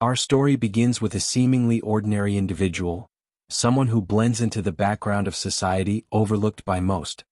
Our story begins with a seemingly ordinary individual, someone who blends into the background of society overlooked by most.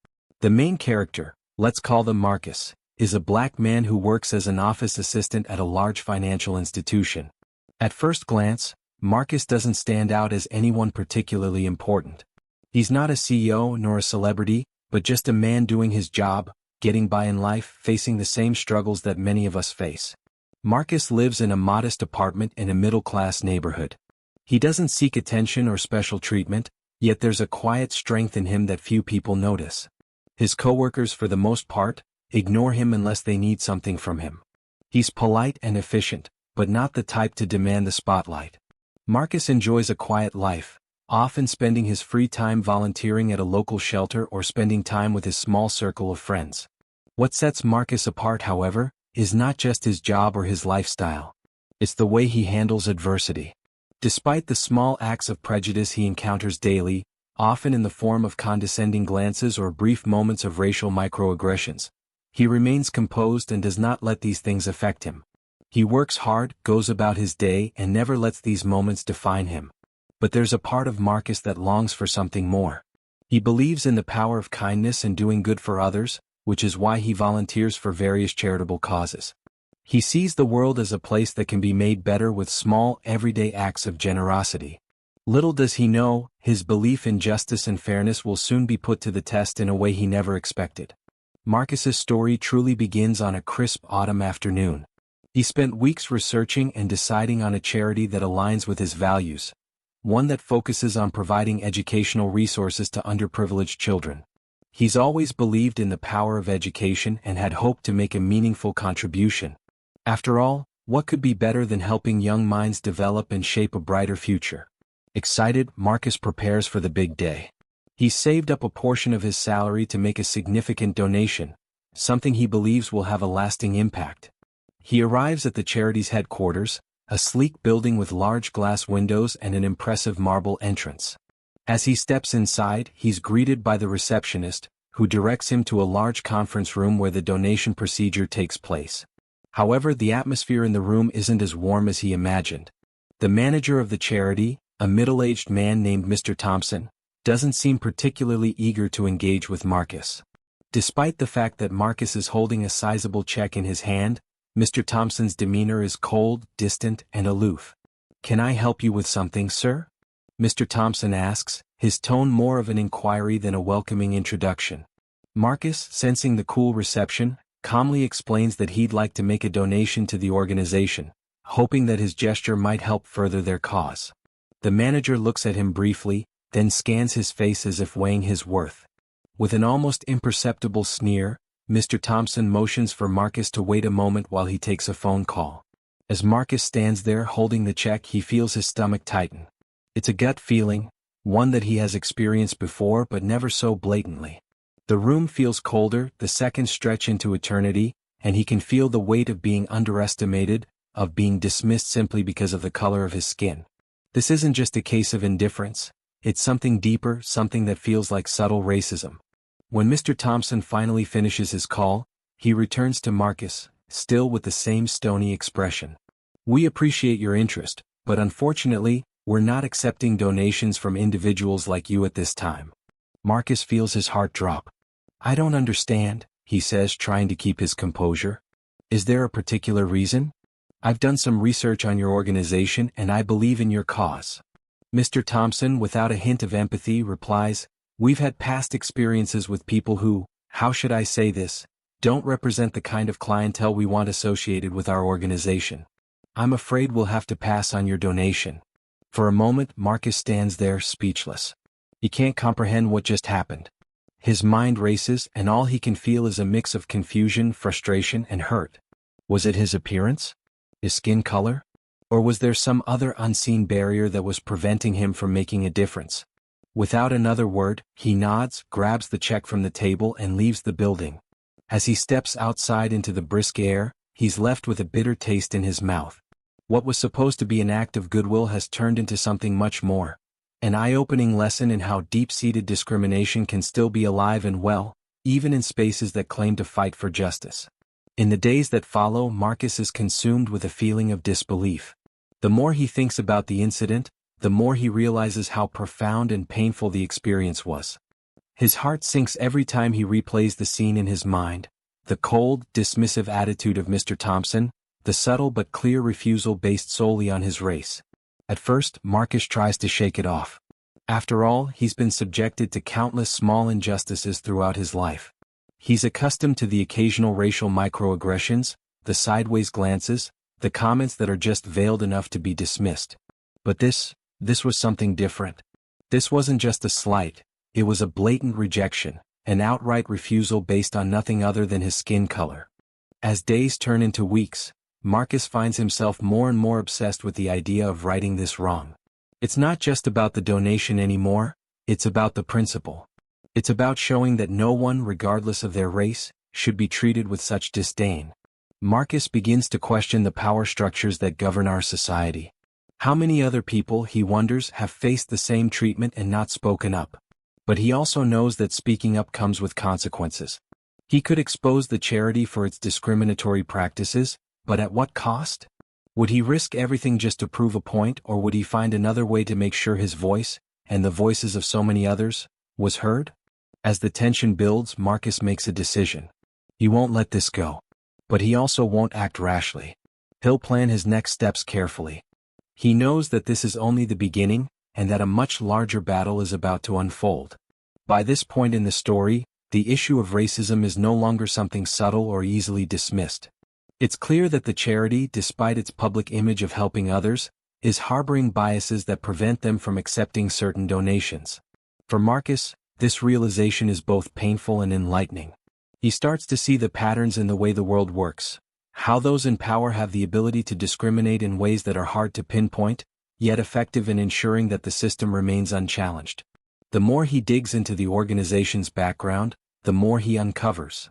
The main character, let's call them Marcus, is a black man who works as an office assistant at a large financial institution. At first glance, Marcus doesn't stand out as anyone particularly important. He's not a CEO nor a celebrity, but just a man doing his job, getting by in life, facing the same struggles that many of us face. Marcus lives in a modest apartment in a middle-class neighborhood. He doesn't seek attention or special treatment, yet there's a quiet strength in him that few people notice. His coworkers, for the most part, ignore him unless they need something from him. He's polite and efficient, but not the type to demand the spotlight. Marcus enjoys a quiet life, often spending his free time volunteering at a local shelter or spending time with his small circle of friends. What sets Marcus apart, however, is not just his job or his lifestyle. It's the way he handles adversity. Despite the small acts of prejudice he encounters daily, often in the form of condescending glances or brief moments of racial microaggressions, he remains composed and does not let these things affect him. He works hard, goes about his day, and never lets these moments define him. But there's a part of Marcus that longs for something more. He believes in the power of kindness and doing good for others, which is why he volunteers for various charitable causes. He sees the world as a place that can be made better with small, everyday acts of generosity. Little does he know, his belief in justice and fairness will soon be put to the test in a way he never expected. Marcus's story truly begins on a crisp autumn afternoon. He spent weeks researching and deciding on a charity that aligns with his values, one that focuses on providing educational resources to underprivileged children. He's always believed in the power of education and had hoped to make a meaningful contribution. After all, what could be better than helping young minds develop and shape a brighter future? Excited, Marcus prepares for the big day. He's saved up a portion of his salary to make a significant donation, something he believes will have a lasting impact. He arrives at the charity's headquarters, a sleek building with large glass windows and an impressive marble entrance. As he steps inside, he's greeted by the receptionist, who directs him to a large conference room where the donation procedure takes place. However, the atmosphere in the room isn't as warm as he imagined. The manager of the charity, a middle-aged man named Mr. Thompson, doesn't seem particularly eager to engage with Marcus. Despite the fact that Marcus is holding a sizable check in his hand, Mr. Thompson's demeanor is cold, distant, and aloof. "Can I help you with something, sir?" Mr. Thompson asks, his tone more of an inquiry than a welcoming introduction. Marcus, sensing the cool reception, calmly explains that he'd like to make a donation to the organization, hoping that his gesture might help further their cause. The manager looks at him briefly, then scans his face as if weighing his worth. With an almost imperceptible sneer, Mr. Thompson motions for Marcus to wait a moment while he takes a phone call. As Marcus stands there holding the check, he feels his stomach tighten. It's a gut feeling, one that he has experienced before but never so blatantly. The room feels colder, the seconds stretch into eternity, and he can feel the weight of being underestimated, of being dismissed simply because of the color of his skin. This isn't just a case of indifference, it's something deeper, something that feels like subtle racism. When Mr. Thompson finally finishes his call, he returns to Marcus, still with the same stony expression. "We appreciate your interest, but unfortunately, we're not accepting donations from individuals like you at this time." Marcus feels his heart drop. "I don't understand," he says, trying to keep his composure. "Is there a particular reason? I've done some research on your organization and I believe in your cause." Mr. Thompson, without a hint of empathy, replies, "We've had past experiences with people who, how should I say this, don't represent the kind of clientele we want associated with our organization. I'm afraid we'll have to pass on your donation." For a moment, Marcus stands there, speechless. He can't comprehend what just happened. His mind races, and all he can feel is a mix of confusion, frustration, and hurt. Was it his appearance? His skin color? Or was there some other unseen barrier that was preventing him from making a difference? Without another word, he nods, grabs the check from the table, and leaves the building. As he steps outside into the brisk air, he's left with a bitter taste in his mouth. What was supposed to be an act of goodwill has turned into something much more. An eye-opening lesson in how deep-seated discrimination can still be alive and well, even in spaces that claim to fight for justice. In the days that follow, Marcus is consumed with a feeling of disbelief. The more he thinks about the incident, the more he realizes how profound and painful the experience was. His heart sinks every time he replays the scene in his mind, the cold, dismissive attitude of Mr. Thompson, the subtle but clear refusal based solely on his race. At first, Marcus tries to shake it off. After all, he's been subjected to countless small injustices throughout his life. He's accustomed to the occasional racial microaggressions, the sideways glances, the comments that are just veiled enough to be dismissed. But this was something different. This wasn't just a slight, it was a blatant rejection, an outright refusal based on nothing other than his skin color. As days turn into weeks, Marcus finds himself more and more obsessed with the idea of righting this wrong. It's not just about the donation anymore, it's about the principle. It's about showing that no one, regardless of their race, should be treated with such disdain. Marcus begins to question the power structures that govern our society. How many other people, he wonders, have faced the same treatment and not spoken up? But he also knows that speaking up comes with consequences. He could expose the charity for its discriminatory practices, but at what cost? Would he risk everything just to prove a point, or would he find another way to make sure his voice, and the voices of so many others, was heard? As the tension builds, Marcus makes a decision. He won't let this go. But he also won't act rashly. He'll plan his next steps carefully. He knows that this is only the beginning, and that a much larger battle is about to unfold. By this point in the story, the issue of racism is no longer something subtle or easily dismissed. It's clear that the charity, despite its public image of helping others, is harboring biases that prevent them from accepting certain donations. For Marcus, this realization is both painful and enlightening. He starts to see the patterns in the way the world works, how those in power have the ability to discriminate in ways that are hard to pinpoint, yet effective in ensuring that the system remains unchallenged. The more he digs into the organization's background, the more he uncovers.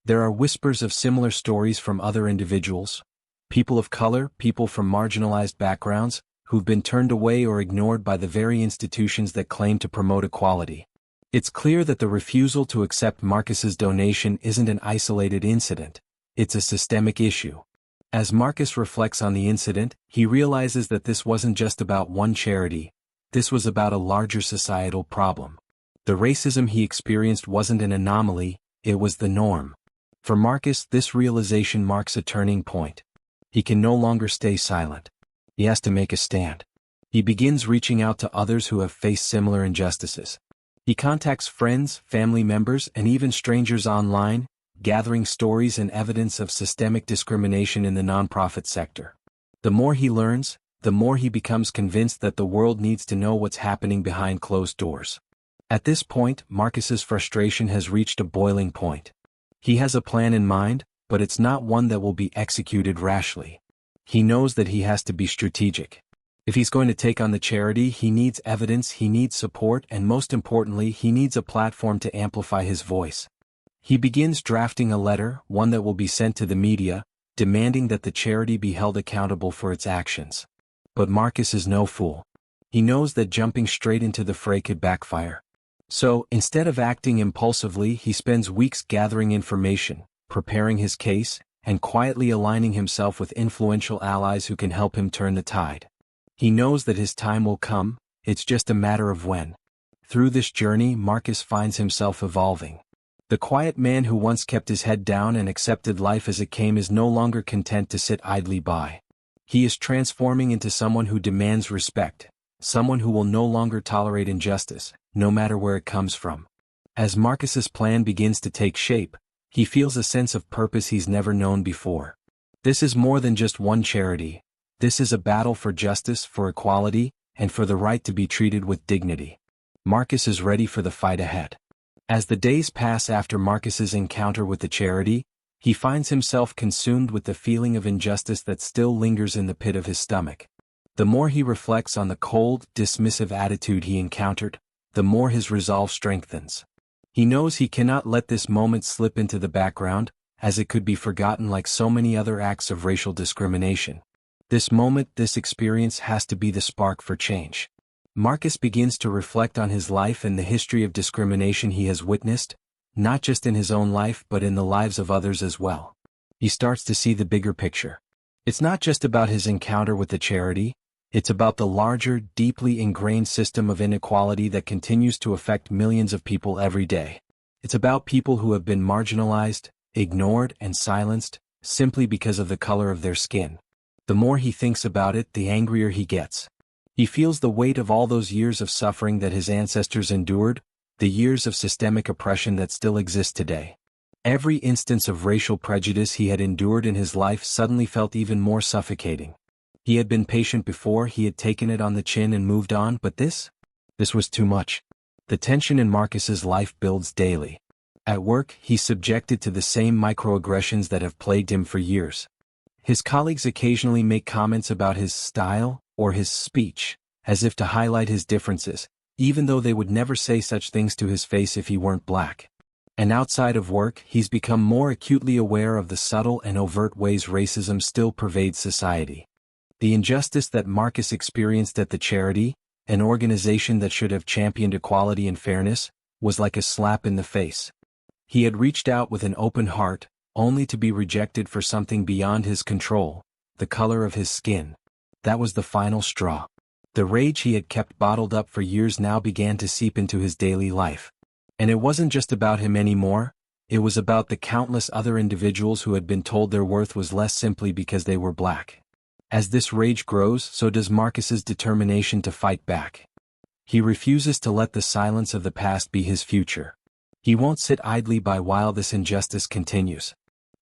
There are whispers of similar stories from other individuals, people of color, people from marginalized backgrounds, who've been turned away or ignored by the very institutions that claim to promote equality. It's clear that the refusal to accept Marcus's donation isn't an isolated incident, it's a systemic issue. As Marcus reflects on the incident, he realizes that this wasn't just about one charity, this was about a larger societal problem. The racism he experienced wasn't an anomaly, it was the norm. For Marcus, this realization marks a turning point. He can no longer stay silent. He has to make a stand. He begins reaching out to others who have faced similar injustices. He contacts friends, family members, and even strangers online, gathering stories and evidence of systemic discrimination in the nonprofit sector. The more he learns, the more he becomes convinced that the world needs to know what's happening behind closed doors. At this point, Marcus's frustration has reached a boiling point. He has a plan in mind, but it's not one that will be executed rashly. He knows that he has to be strategic. If he's going to take on the charity, he needs evidence, he needs support, and most importantly, he needs a platform to amplify his voice. He begins drafting a letter, one that will be sent to the media, demanding that the charity be held accountable for its actions. But Marcus is no fool. He knows that jumping straight into the fray could backfire. So, instead of acting impulsively, he spends weeks gathering information, preparing his case, and quietly aligning himself with influential allies who can help him turn the tide. He knows that his time will come, it's just a matter of when. Through this journey, Marcus finds himself evolving. The quiet man who once kept his head down and accepted life as it came is no longer content to sit idly by. He is transforming into someone who demands respect, someone who will no longer tolerate injustice, no matter where it comes from. As Marcus's plan begins to take shape, he feels a sense of purpose he's never known before. This is more than just one charity. This is a battle for justice, for equality, and for the right to be treated with dignity. Marcus is ready for the fight ahead. As the days pass after Marcus's encounter with the charity, he finds himself consumed with the feeling of injustice that still lingers in the pit of his stomach. The more he reflects on the cold, dismissive attitude he encountered, the more his resolve strengthens. He knows he cannot let this moment slip into the background, as it could be forgotten like so many other acts of racial discrimination. This moment, this experience has to be the spark for change. Marcus begins to reflect on his life and the history of discrimination he has witnessed, not just in his own life but in the lives of others as well. He starts to see the bigger picture. It's not just about his encounter with the charity, it's about the larger, deeply ingrained system of inequality that continues to affect millions of people every day. It's about people who have been marginalized, ignored, and silenced, simply because of the color of their skin. The more he thinks about it, the angrier he gets. He feels the weight of all those years of suffering that his ancestors endured, the years of systemic oppression that still exist today. Every instance of racial prejudice he had endured in his life suddenly felt even more suffocating. He had been patient before, he had taken it on the chin and moved on, but this was too much. The tension in Marcus's life builds daily. At work, he's subjected to the same microaggressions that have plagued him for years. His colleagues occasionally make comments about his style or his speech, as if to highlight his differences, even though they would never say such things to his face if he weren't black. And outside of work, he's become more acutely aware of the subtle and overt ways racism still pervades society. The injustice that Marcus experienced at the charity, an organization that should have championed equality and fairness, was like a slap in the face. He had reached out with an open heart, only to be rejected for something beyond his control, the color of his skin. That was the final straw. The rage he had kept bottled up for years now began to seep into his daily life. And it wasn't just about him anymore, it was about the countless other individuals who had been told their worth was less simply because they were black. As this rage grows, so does Marcus's determination to fight back. He refuses to let the silence of the past be his future. He won't sit idly by while this injustice continues.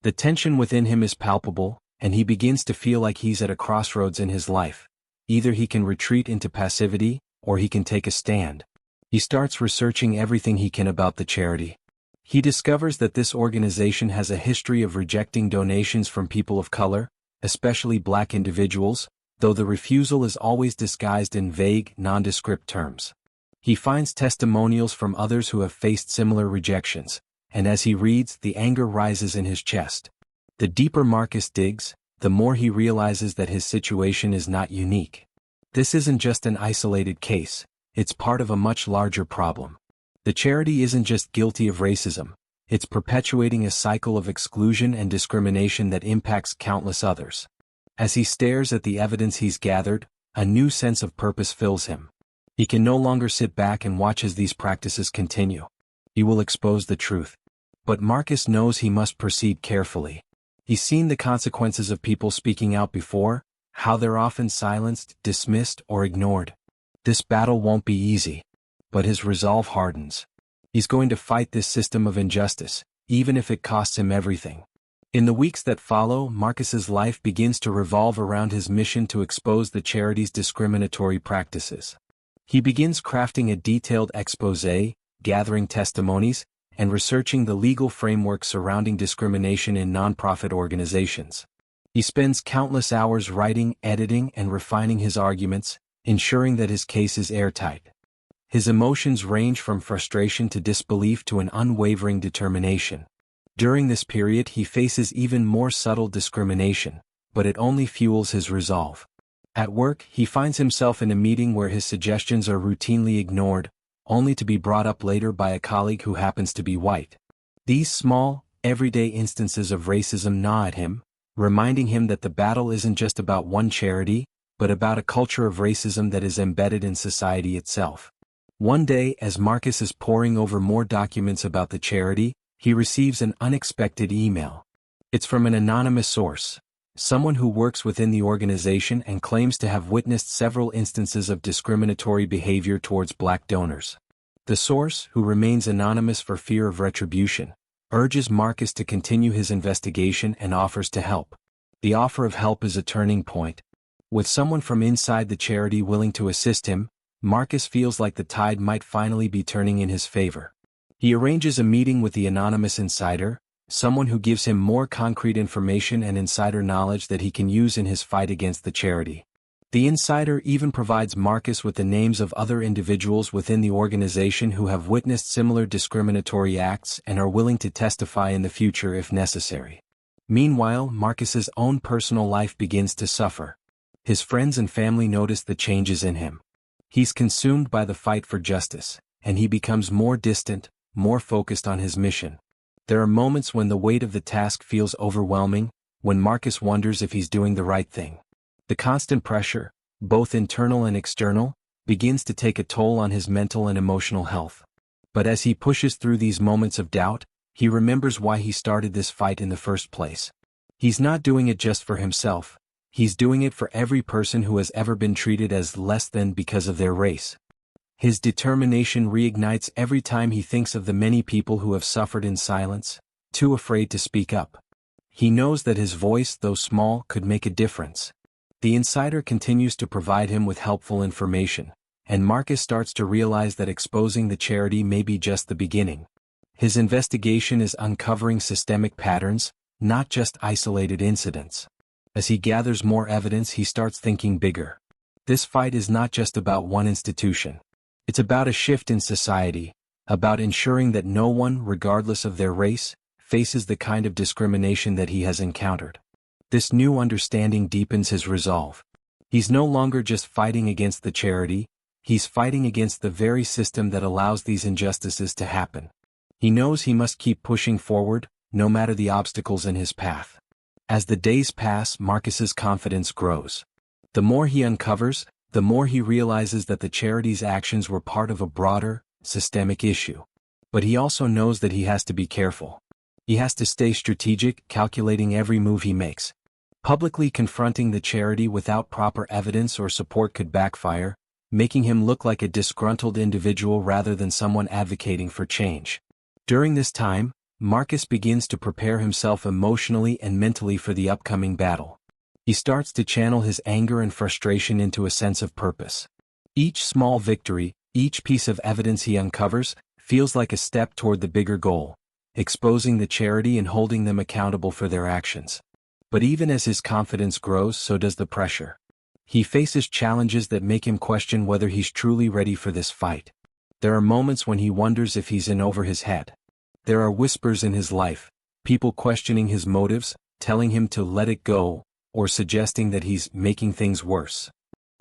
The tension within him is palpable, and he begins to feel like he's at a crossroads in his life. Either he can retreat into passivity, or he can take a stand. He starts researching everything he can about the charity. He discovers that this organization has a history of rejecting donations from people of color, especially black individuals, though the refusal is always disguised in vague, nondescript terms. He finds testimonials from others who have faced similar rejections, and as he reads, the anger rises in his chest. The deeper Marcus digs, the more he realizes that his situation is not unique. This isn't just an isolated case, it's part of a much larger problem. The charity isn't just guilty of racism, it's perpetuating a cycle of exclusion and discrimination that impacts countless others. As he stares at the evidence he's gathered, a new sense of purpose fills him. He can no longer sit back and watch as these practices continue. He will expose the truth. But Marcus knows he must proceed carefully. He's seen the consequences of people speaking out before, how they're often silenced, dismissed, or ignored. This battle won't be easy, but his resolve hardens. He's going to fight this system of injustice, even if it costs him everything. In the weeks that follow, Marcus's life begins to revolve around his mission to expose the charity's discriminatory practices. He begins crafting a detailed exposé, gathering testimonies, and researching the legal framework surrounding discrimination in nonprofit organizations. He spends countless hours writing, editing, and refining his arguments, ensuring that his case is airtight. His emotions range from frustration to disbelief to an unwavering determination. During this period he faces even more subtle discrimination, but it only fuels his resolve. At work, he finds himself in a meeting where his suggestions are routinely ignored, only to be brought up later by a colleague who happens to be white. These small, everyday instances of racism gnaw at him, reminding him that the battle isn't just about one charity, but about a culture of racism that is embedded in society itself. One day, as Marcus is poring over more documents about the charity, he receives an unexpected email. It's from an anonymous source, someone who works within the organization and claims to have witnessed several instances of discriminatory behavior towards black donors. The source, who remains anonymous for fear of retribution, urges Marcus to continue his investigation and offers to help. The offer of help is a turning point. With someone from inside the charity willing to assist him, Marcus feels like the tide might finally be turning in his favor. He arranges a meeting with the anonymous insider, someone who gives him more concrete information and insider knowledge that he can use in his fight against the charity. The insider even provides Marcus with the names of other individuals within the organization who have witnessed similar discriminatory acts and are willing to testify in the future if necessary. Meanwhile, Marcus's own personal life begins to suffer. His friends and family notice the changes in him. He's consumed by the fight for justice, and he becomes more distant, more focused on his mission. There are moments when the weight of the task feels overwhelming, when Marcus wonders if he's doing the right thing. The constant pressure, both internal and external, begins to take a toll on his mental and emotional health. But as he pushes through these moments of doubt, he remembers why he started this fight in the first place. He's not doing it just for himself, he's doing it for every person who has ever been treated as less than because of their race. His determination reignites every time he thinks of the many people who have suffered in silence, too afraid to speak up. He knows that his voice, though small, could make a difference. The insider continues to provide him with helpful information, and Marcus starts to realize that exposing the charity may be just the beginning. His investigation is uncovering systemic patterns, not just isolated incidents. As he gathers more evidence, he starts thinking bigger. This fight is not just about one institution. It's about a shift in society, about ensuring that no one, regardless of their race, faces the kind of discrimination that he has encountered. This new understanding deepens his resolve. He's no longer just fighting against the charity, he's fighting against the very system that allows these injustices to happen. He knows he must keep pushing forward, no matter the obstacles in his path. As the days pass, Marcus's confidence grows. The more he uncovers, the more he realizes that the charity's actions were part of a broader, systemic issue. But he also knows that he has to be careful. He has to stay strategic, calculating every move he makes. Publicly confronting the charity without proper evidence or support could backfire, making him look like a disgruntled individual rather than someone advocating for change. During this time, Marcus begins to prepare himself emotionally and mentally for the upcoming battle. He starts to channel his anger and frustration into a sense of purpose. Each small victory, each piece of evidence he uncovers, feels like a step toward the bigger goal, exposing the charity and holding them accountable for their actions. But even as his confidence grows, so does the pressure. He faces challenges that make him question whether he's truly ready for this fight. There are moments when he wonders if he's in over his head. There are whispers in his life, people questioning his motives, telling him to let it go, or suggesting that he's making things worse.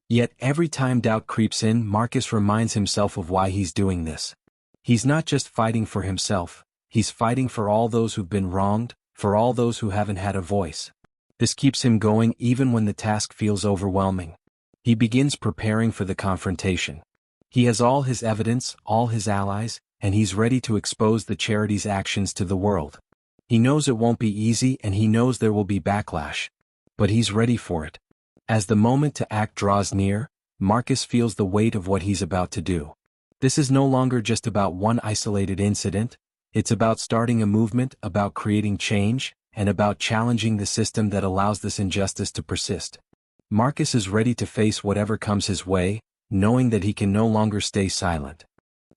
Yet every time doubt creeps in, Marcus reminds himself of why he's doing this. He's not just fighting for himself, he's fighting for all those who've been wronged, for all those who haven't had a voice. This keeps him going even when the task feels overwhelming. He begins preparing for the confrontation. He has all his evidence, all his allies, and he's ready to expose the charity's actions to the world. He knows it won't be easy and he knows there will be backlash. But he's ready for it. As the moment to act draws near, Marcus feels the weight of what he's about to do. This is no longer just about one isolated incident, it's about starting a movement, about creating change, and about challenging the system that allows this injustice to persist. Marcus is ready to face whatever comes his way, knowing that he can no longer stay silent.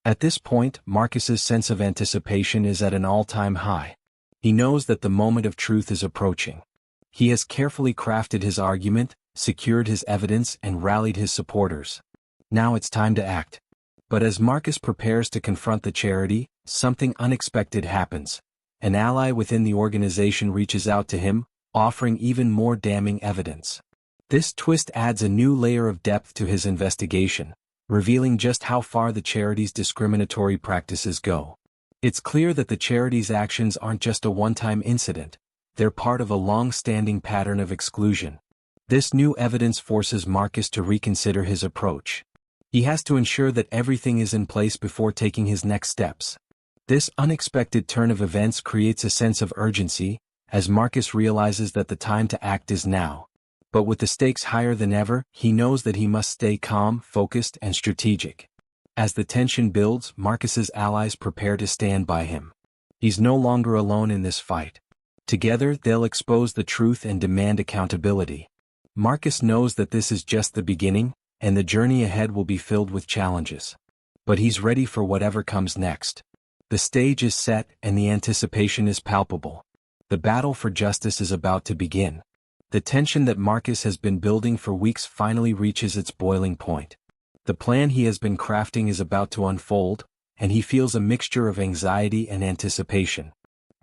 At this point, Marcus's sense of anticipation is at an all-time high. He knows that the moment of truth is approaching. He has carefully crafted his argument, secured his evidence, and rallied his supporters. Now it's time to act. But as Marcus prepares to confront the charity, something unexpected happens. An ally within the organization reaches out to him, offering even more damning evidence. This twist adds a new layer of depth to his investigation, revealing just how far the charity's discriminatory practices go. It's clear that the charity's actions aren't just a one-time incident, they're part of a long-standing pattern of exclusion. This new evidence forces Marcus to reconsider his approach. He has to ensure that everything is in place before taking his next steps. This unexpected turn of events creates a sense of urgency, as Marcus realizes that the time to act is now. But with the stakes higher than ever, he knows that he must stay calm, focused, and strategic. As the tension builds, Marcus's allies prepare to stand by him. He's no longer alone in this fight. Together, they'll expose the truth and demand accountability. Marcus knows that this is just the beginning, and the journey ahead will be filled with challenges. But he's ready for whatever comes next. The stage is set and the anticipation is palpable. The battle for justice is about to begin. The tension that Marcus has been building for weeks finally reaches its boiling point. The plan he has been crafting is about to unfold, and he feels a mixture of anxiety and anticipation.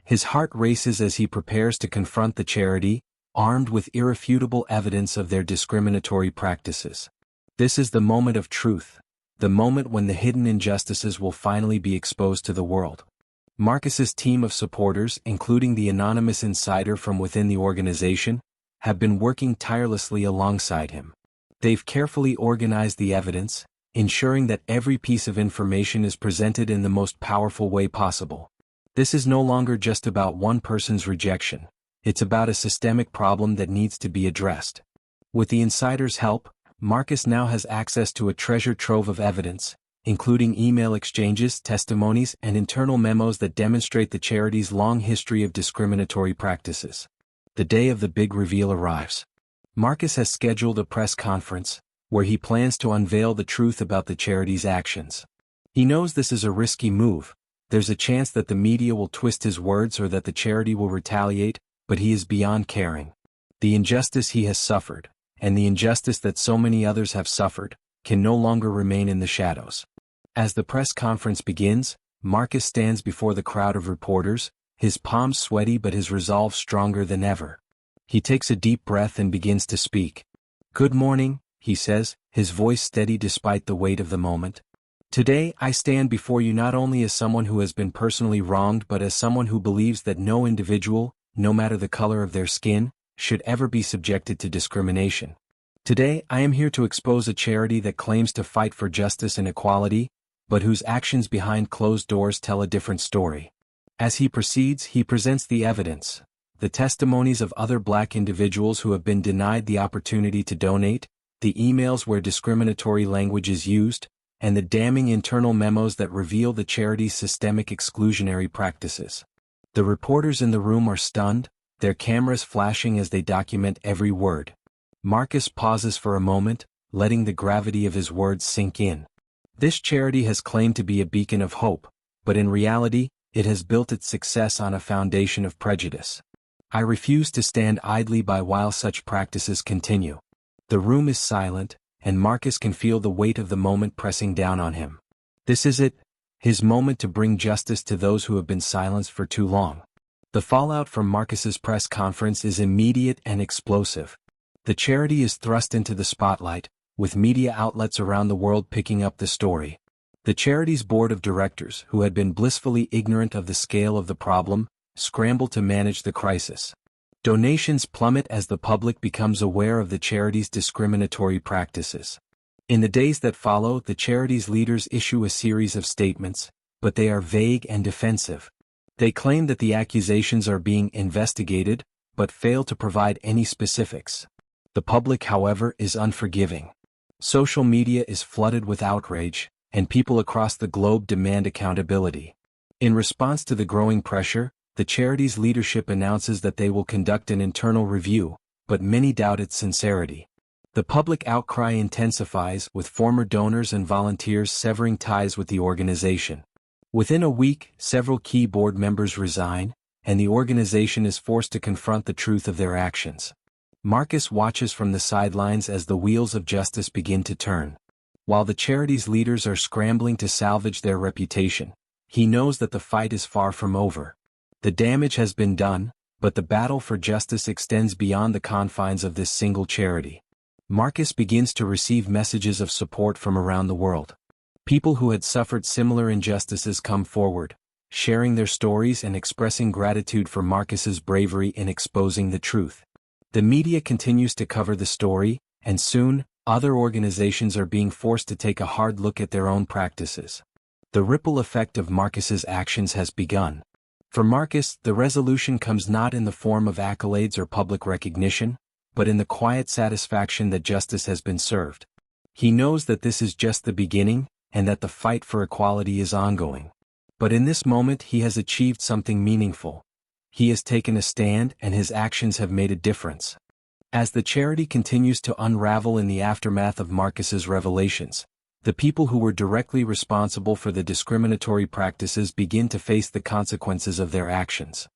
His heart races as he prepares to confront the charity, armed with irrefutable evidence of their discriminatory practices. This is the moment of truth, the moment when the hidden injustices will finally be exposed to the world. Marcus's team of supporters, including the anonymous insider from within the organization, have been working tirelessly alongside him. They've carefully organized the evidence, ensuring that every piece of information is presented in the most powerful way possible. This is no longer just about one person's rejection. It's about a systemic problem that needs to be addressed. With the insider's help, Marcus now has access to a treasure trove of evidence, including email exchanges, testimonies, and internal memos that demonstrate the charity's long history of discriminatory practices. The day of the big reveal arrives. Marcus has scheduled a press conference, where he plans to unveil the truth about the charity's actions. He knows this is a risky move. There's a chance that the media will twist his words or that the charity will retaliate, but he is beyond caring. The injustice he has suffered, and the injustice that so many others have suffered, can no longer remain in the shadows. As the press conference begins, Marcus stands before the crowd of reporters, his palms sweaty but his resolve stronger than ever. He takes a deep breath and begins to speak. "Good morning," he says, his voice steady despite the weight of the moment. "Today I stand before you not only as someone who has been personally wronged but as someone who believes that no individual, no matter the color of their skin, should ever be subjected to discrimination. Today I am here to expose a charity that claims to fight for justice and equality, but whose actions behind closed doors tell a different story." As he proceeds, he presents the evidence, the testimonies of other Black individuals who have been denied the opportunity to donate, the emails where discriminatory language is used, and the damning internal memos that reveal the charity's systemic exclusionary practices. The reporters in the room are stunned, their cameras flashing as they document every word. Marcus pauses for a moment, letting the gravity of his words sink in. This charity has claimed to be a beacon of hope, but in reality, it has built its success on a foundation of prejudice. I refuse to stand idly by while such practices continue. The room is silent, and Marcus can feel the weight of the moment pressing down on him. This is it, his moment to bring justice to those who have been silenced for too long. The fallout from Marcus's press conference is immediate and explosive. The charity is thrust into the spotlight, with media outlets around the world picking up the story. The charity's board of directors, who had been blissfully ignorant of the scale of the problem, scramble to manage the crisis. Donations plummet as the public becomes aware of the charity's discriminatory practices. In the days that follow, the charity's leaders issue a series of statements, but they are vague and defensive. They claim that the accusations are being investigated, but fail to provide any specifics. The public, however, is unforgiving. Social media is flooded with outrage, and people across the globe demand accountability. In response to the growing pressure, the charity's leadership announces that they will conduct an internal review, but many doubt its sincerity. The public outcry intensifies, with former donors and volunteers severing ties with the organization. Within a week, several key board members resign, and the organization is forced to confront the truth of their actions. Marcus watches from the sidelines as the wheels of justice begin to turn. While the charity's leaders are scrambling to salvage their reputation, he knows that the fight is far from over. The damage has been done, but the battle for justice extends beyond the confines of this single charity. Marcus begins to receive messages of support from around the world. People who had suffered similar injustices come forward, sharing their stories and expressing gratitude for Marcus's bravery in exposing the truth. The media continues to cover the story, and soon, other organizations are being forced to take a hard look at their own practices. The ripple effect of Marcus's actions has begun. For Marcus, the resolution comes not in the form of accolades or public recognition, but in the quiet satisfaction that justice has been served. He knows that this is just the beginning, and that the fight for equality is ongoing. But in this moment he has achieved something meaningful. He has taken a stand and his actions have made a difference. As the charity continues to unravel in the aftermath of Marcus's revelations, the people who were directly responsible for the discriminatory practices begin to face the consequences of their actions.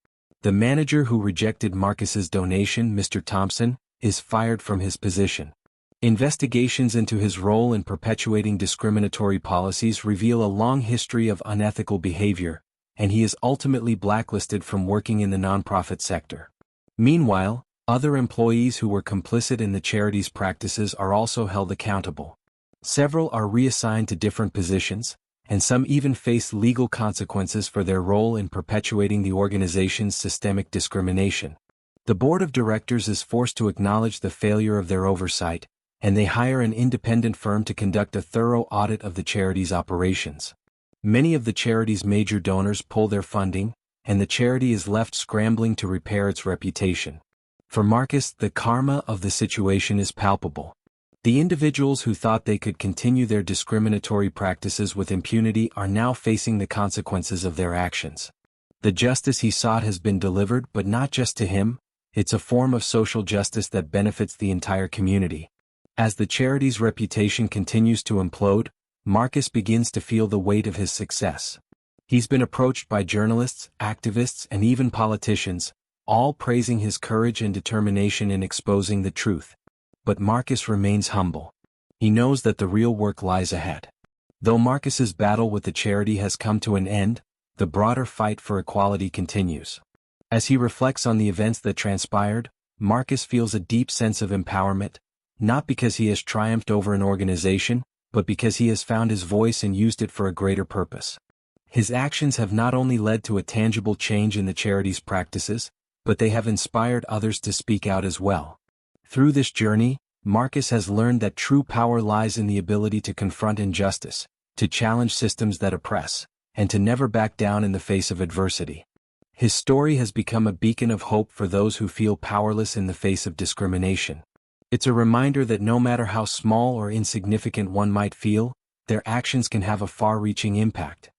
The manager who rejected Marcus's donation, Mr. Thompson, is fired from his position. Investigations into his role in perpetuating discriminatory policies reveal a long history of unethical behavior, and he is ultimately blacklisted from working in the nonprofit sector. Meanwhile, other employees who were complicit in the charity's practices are also held accountable. Several are reassigned to different positions, and some even face legal consequences for their role in perpetuating the organization's systemic discrimination. The board of directors is forced to acknowledge the failure of their oversight, and they hire an independent firm to conduct a thorough audit of the charity's operations. Many of the charity's major donors pull their funding, and the charity is left scrambling to repair its reputation. For Marcus, the karma of the situation is palpable. The individuals who thought they could continue their discriminatory practices with impunity are now facing the consequences of their actions. The justice he sought has been delivered, but not just to him, it's a form of social justice that benefits the entire community. As the charity's reputation continues to implode, Marcus begins to feel the weight of his success. He's been approached by journalists, activists, and even politicians, all praising his courage and determination in exposing the truth. But Marcus remains humble. He knows that the real work lies ahead. Though Marcus's battle with the charity has come to an end, the broader fight for equality continues. As he reflects on the events that transpired, Marcus feels a deep sense of empowerment, not because he has triumphed over an organization, but because he has found his voice and used it for a greater purpose. His actions have not only led to a tangible change in the charity's practices, but they have inspired others to speak out as well. Through this journey, Marcus has learned that true power lies in the ability to confront injustice, to challenge systems that oppress, and to never back down in the face of adversity. His story has become a beacon of hope for those who feel powerless in the face of discrimination. It's a reminder that no matter how small or insignificant one might feel, their actions can have a far-reaching impact.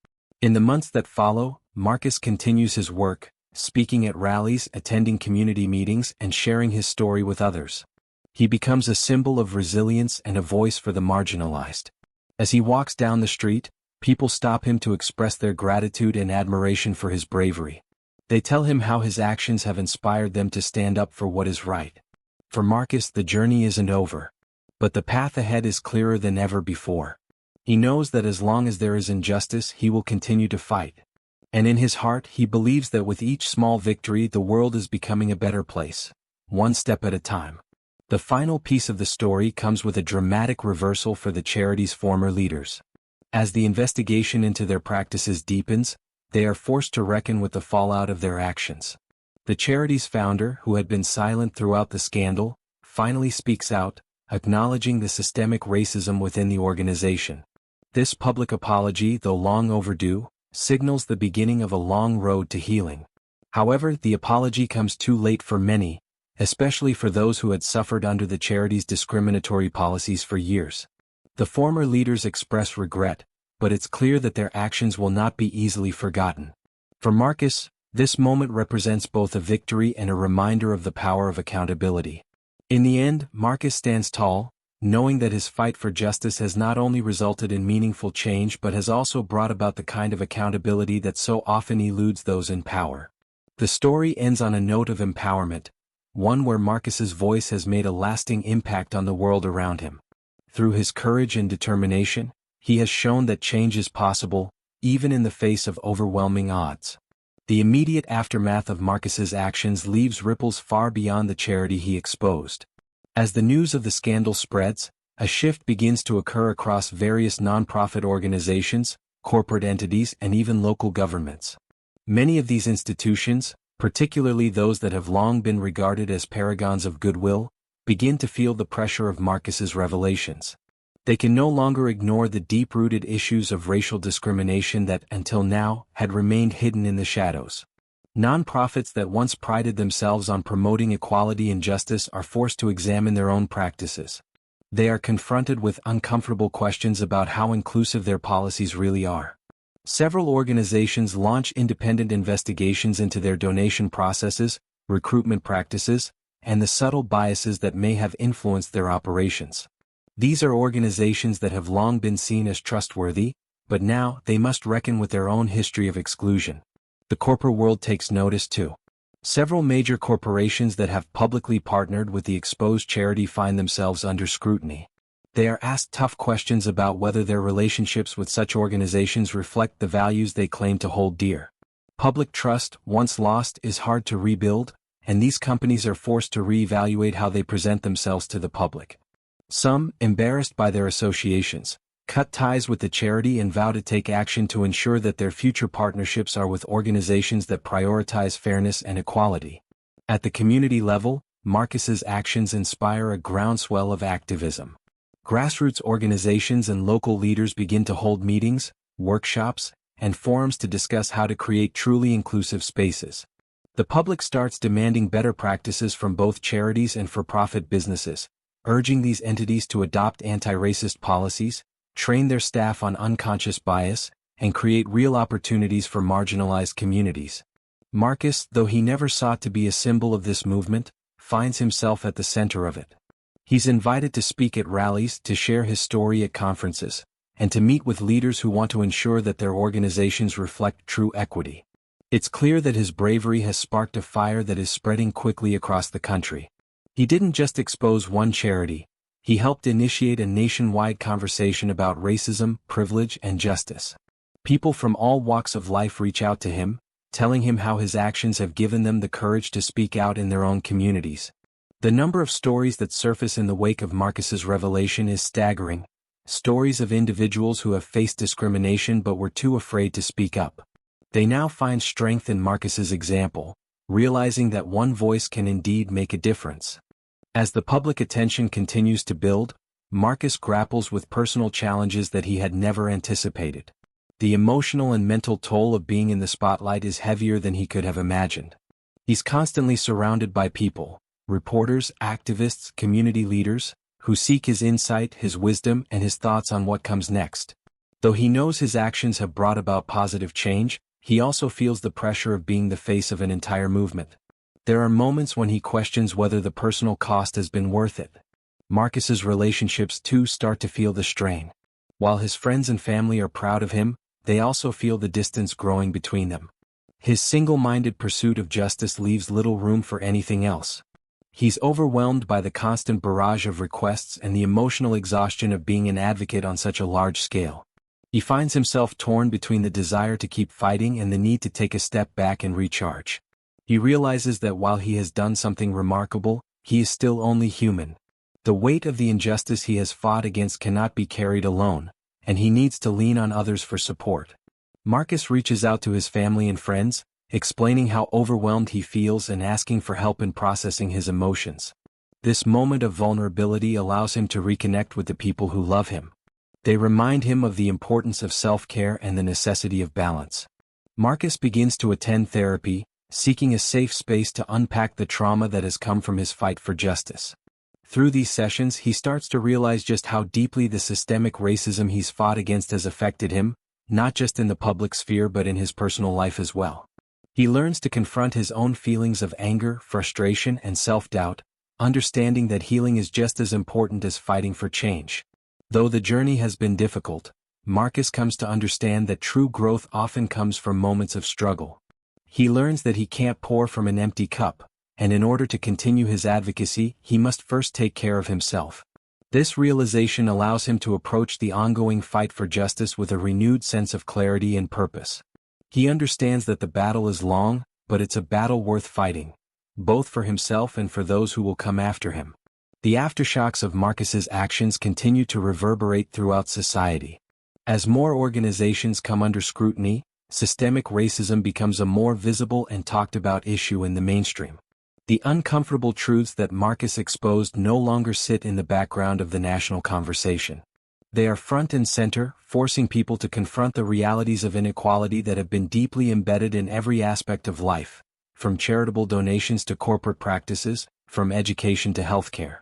In the months that follow, Marcus continues his work, speaking at rallies, attending community meetings, and sharing his story with others. He becomes a symbol of resilience and a voice for the marginalized. As he walks down the street, people stop him to express their gratitude and admiration for his bravery. They tell him how his actions have inspired them to stand up for what is right. For Marcus, the journey isn't over. But the path ahead is clearer than ever before. He knows that as long as there is injustice, he will continue to fight. And in his heart, he believes that with each small victory, the world is becoming a better place, one step at a time. The final piece of the story comes with a dramatic reversal for the charity's former leaders. As the investigation into their practices deepens, they are forced to reckon with the fallout of their actions. The charity's founder, who had been silent throughout the scandal, finally speaks out, acknowledging the systemic racism within the organization. This public apology, though long overdue, signals the beginning of a long road to healing. However, the apology comes too late for many, especially for those who had suffered under the charity's discriminatory policies for years. The former leaders express regret, but it's clear that their actions will not be easily forgotten. For Marcus, this moment represents both a victory and a reminder of the power of accountability. In the end, Marcus stands tall, knowing that his fight for justice has not only resulted in meaningful change but has also brought about the kind of accountability that so often eludes those in power. The story ends on a note of empowerment, one where Marcus's voice has made a lasting impact on the world around him. Through his courage and determination, he has shown that change is possible, even in the face of overwhelming odds. The immediate aftermath of Marcus's actions leaves ripples far beyond the charity he exposed. As the news of the scandal spreads, a shift begins to occur across various nonprofit organizations, corporate entities, and even local governments. Many of these institutions, particularly those that have long been regarded as paragons of goodwill, begin to feel the pressure of Marcus's revelations. They can no longer ignore the deep-rooted issues of racial discrimination that, until now, had remained hidden in the shadows. Nonprofits that once prided themselves on promoting equality and justice are forced to examine their own practices. They are confronted with uncomfortable questions about how inclusive their policies really are. Several organizations launch independent investigations into their donation processes, recruitment practices, and the subtle biases that may have influenced their operations. These are organizations that have long been seen as trustworthy, but now they must reckon with their own history of exclusion. The corporate world takes notice too. Several major corporations that have publicly partnered with the exposed charity find themselves under scrutiny. They are asked tough questions about whether their relationships with such organizations reflect the values they claim to hold dear. Public trust, once lost, is hard to rebuild, and these companies are forced to reevaluate how they present themselves to the public. Some, embarrassed by their associations, cut ties with the charity and vow to take action to ensure that their future partnerships are with organizations that prioritize fairness and equality. At the community level, Marcus's actions inspire a groundswell of activism. Grassroots organizations and local leaders begin to hold meetings, workshops, and forums to discuss how to create truly inclusive spaces. The public starts demanding better practices from both charities and for-profit businesses, urging these entities to adopt anti-racist policies, train their staff on unconscious bias, and create real opportunities for marginalized communities. Marcus, though he never sought to be a symbol of this movement, finds himself at the center of it. He's invited to speak at rallies, to share his story at conferences, and to meet with leaders who want to ensure that their organizations reflect true equity. It's clear that his bravery has sparked a fire that is spreading quickly across the country. He didn't just expose one charity, he helped initiate a nationwide conversation about racism, privilege, and justice. People from all walks of life reach out to him, telling him how his actions have given them the courage to speak out in their own communities. The number of stories that surface in the wake of Marcus's revelation is staggering. Stories of individuals who have faced discrimination but were too afraid to speak up. They now find strength in Marcus's example, realizing that one voice can indeed make a difference. As the public attention continues to build, Marcus grapples with personal challenges that he had never anticipated. The emotional and mental toll of being in the spotlight is heavier than he could have imagined. He's constantly surrounded by people, reporters, activists, community leaders, who seek his insight, his wisdom, and his thoughts on what comes next. Though he knows his actions have brought about positive change, he also feels the pressure of being the face of an entire movement. There are moments when he questions whether the personal cost has been worth it. Marcus's relationships too start to feel the strain. While his friends and family are proud of him, they also feel the distance growing between them. His single-minded pursuit of justice leaves little room for anything else. He's overwhelmed by the constant barrage of requests and the emotional exhaustion of being an advocate on such a large scale. He finds himself torn between the desire to keep fighting and the need to take a step back and recharge. He realizes that while he has done something remarkable, he is still only human. The weight of the injustice he has fought against cannot be carried alone, and he needs to lean on others for support. Marcus reaches out to his family and friends, explaining how overwhelmed he feels and asking for help in processing his emotions. This moment of vulnerability allows him to reconnect with the people who love him. They remind him of the importance of self-care and the necessity of balance. Marcus begins to attend therapy, seeking a safe space to unpack the trauma that has come from his fight for justice. Through these sessions, he starts to realize just how deeply the systemic racism he's fought against has affected him, not just in the public sphere but in his personal life as well. He learns to confront his own feelings of anger, frustration, and self-doubt, understanding that healing is just as important as fighting for change. Though the journey has been difficult, Marcus comes to understand that true growth often comes from moments of struggle. He learns that he can't pour from an empty cup, and in order to continue his advocacy, he must first take care of himself. This realization allows him to approach the ongoing fight for justice with a renewed sense of clarity and purpose. He understands that the battle is long, but it's a battle worth fighting, both for himself and for those who will come after him. The aftershocks of Marcus's actions continue to reverberate throughout society. As more organizations come under scrutiny, systemic racism becomes a more visible and talked about issue in the mainstream. The uncomfortable truths that Marcus exposed no longer sit in the background of the national conversation. They are front and center, forcing people to confront the realities of inequality that have been deeply embedded in every aspect of life, from charitable donations to corporate practices, from education to healthcare.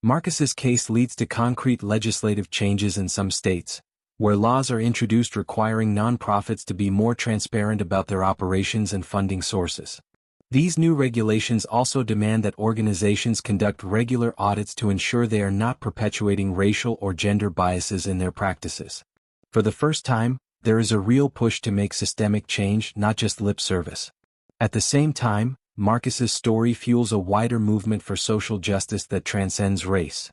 Marcus's case leads to concrete legislative changes in some states, where laws are introduced requiring nonprofits to be more transparent about their operations and funding sources. These new regulations also demand that organizations conduct regular audits to ensure they are not perpetuating racial or gender biases in their practices. For the first time, there is a real push to make systemic change, not just lip service. At the same time, Marcus's story fuels a wider movement for social justice that transcends race.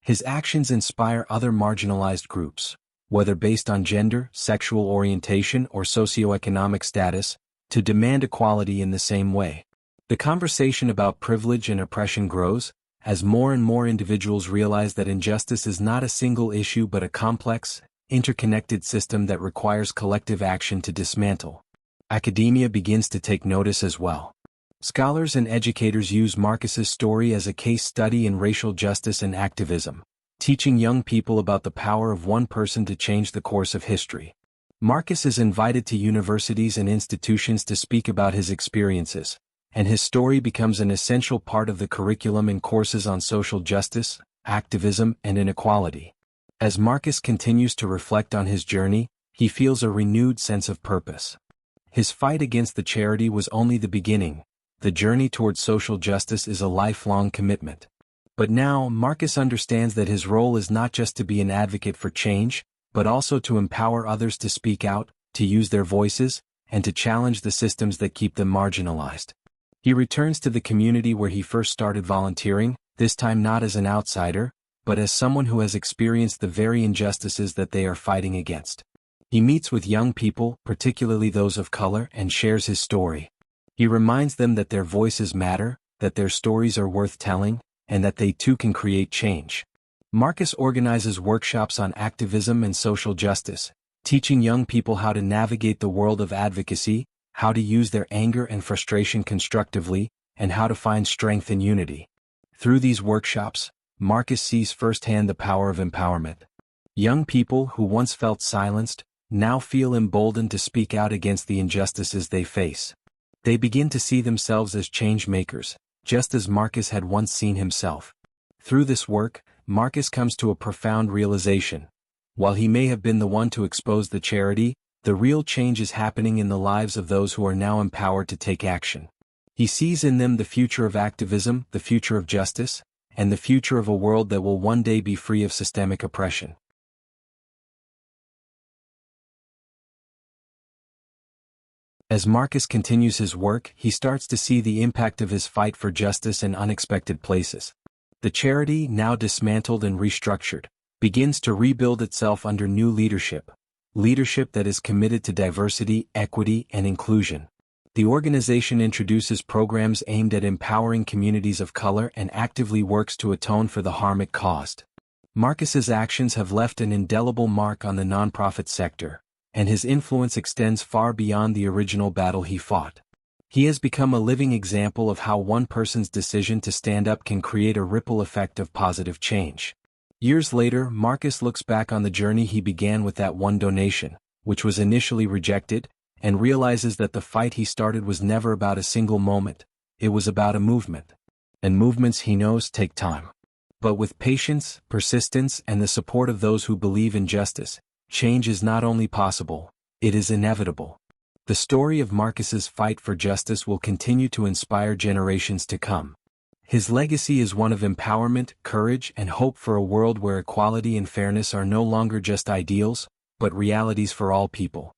His actions inspire other marginalized groups, whether based on gender, sexual orientation, or socioeconomic status, to demand equality in the same way. The conversation about privilege and oppression grows, as more and more individuals realize that injustice is not a single issue but a complex, interconnected system that requires collective action to dismantle. Academia begins to take notice as well. Scholars and educators use Marcus's story as a case study in racial justice and activism, teaching young people about the power of one person to change the course of history. Marcus is invited to universities and institutions to speak about his experiences, and his story becomes an essential part of the curriculum in courses on social justice, activism, and inequality. As Marcus continues to reflect on his journey, he feels a renewed sense of purpose. His fight against the charity was only the beginning. The journey towards social justice is a lifelong commitment. But now, Marcus understands that his role is not just to be an advocate for change, but also to empower others to speak out, to use their voices, and to challenge the systems that keep them marginalized. He returns to the community where he first started volunteering, this time not as an outsider, but as someone who has experienced the very injustices that they are fighting against. He meets with young people, particularly those of color, and shares his story. He reminds them that their voices matter, that their stories are worth telling, and that they too can create change. Marcus organizes workshops on activism and social justice, teaching young people how to navigate the world of advocacy, how to use their anger and frustration constructively, and how to find strength in unity. Through these workshops, Marcus sees firsthand the power of empowerment. Young people who once felt silenced, now feel emboldened to speak out against the injustices they face. They begin to see themselves as change makers, just as Marcus had once seen himself. Through this work, Marcus comes to a profound realization. While he may have been the one to expose the charity, the real change is happening in the lives of those who are now empowered to take action. He sees in them the future of activism, the future of justice, and the future of a world that will one day be free of systemic oppression. As Marcus continues his work, he starts to see the impact of his fight for justice in unexpected places. The charity, now dismantled and restructured, begins to rebuild itself under new leadership that is committed to diversity, equity, and inclusion. The organization introduces programs aimed at empowering communities of color and actively works to atone for the harm it caused. Marcus's actions have left an indelible mark on the nonprofit sector, and his influence extends far beyond the original battle he fought. He has become a living example of how one person's decision to stand up can create a ripple effect of positive change. Years later, Marcus looks back on the journey he began with that one donation, which was initially rejected, and realizes that the fight he started was never about a single moment, it was about a movement. And movements, he knows, take time. But with patience, persistence, and the support of those who believe in justice, change is not only possible, it is inevitable. The story of Marcus's fight for justice will continue to inspire generations to come. His legacy is one of empowerment, courage, and hope for a world where equality and fairness are no longer just ideals, but realities for all people.